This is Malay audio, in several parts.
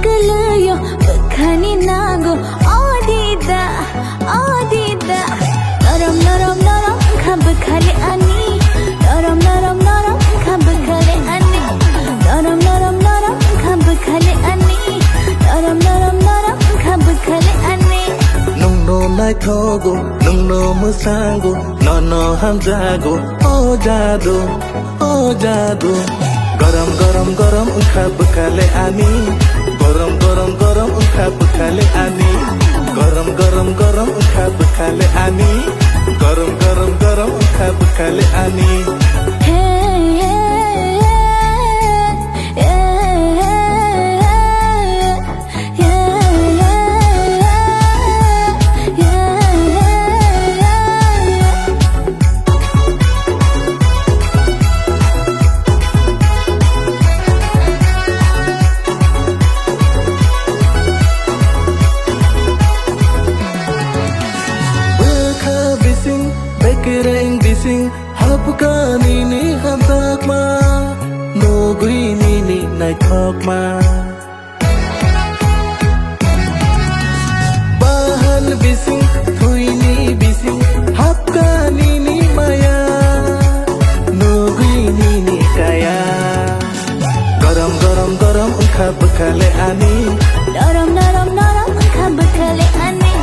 Kelayo bekani nago Odida Odida Norom norom norom Khab khale ani Norom norom norom Khab khale ani Norom norom norom Khab khale ani Norom norom norom Khab khale ani Nung no nai thogo Nung no musango No no ham jago Oh jadu Oh jadu Garam garam garam khab khale ani Garam garam garam khab khale ani Garam garam garam khab khale ani Garam garam garam khab khale ani Kering bising hapka nini hamtak ma no gui nini nai thok ma bahan bising thui ni bising hapka nini maya no gui nini kaya garam garam garam khab khale ani Norom norom norom Khab khale ani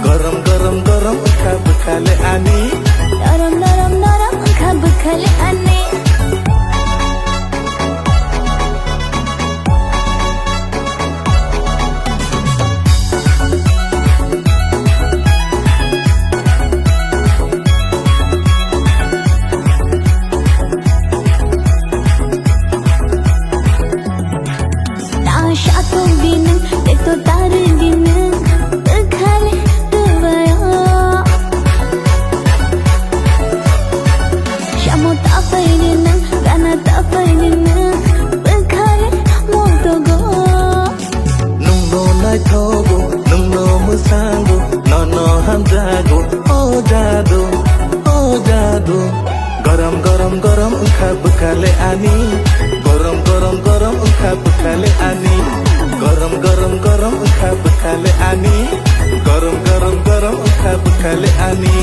garam garam garam khab khale ani Norom norom norom Khab khale ani Nasha to binang Dekto tar dinang Khale tuvaya Shamo ta painang Gana ta painang Khale motogo Nung no nai thogo Nung no musango No no ham jago Oh jadu Oh jadu Garam garam garam khab khale ani Garam garam garam khab khale ani Garam garam garam khab khale ani Garam garam garam khab khale ani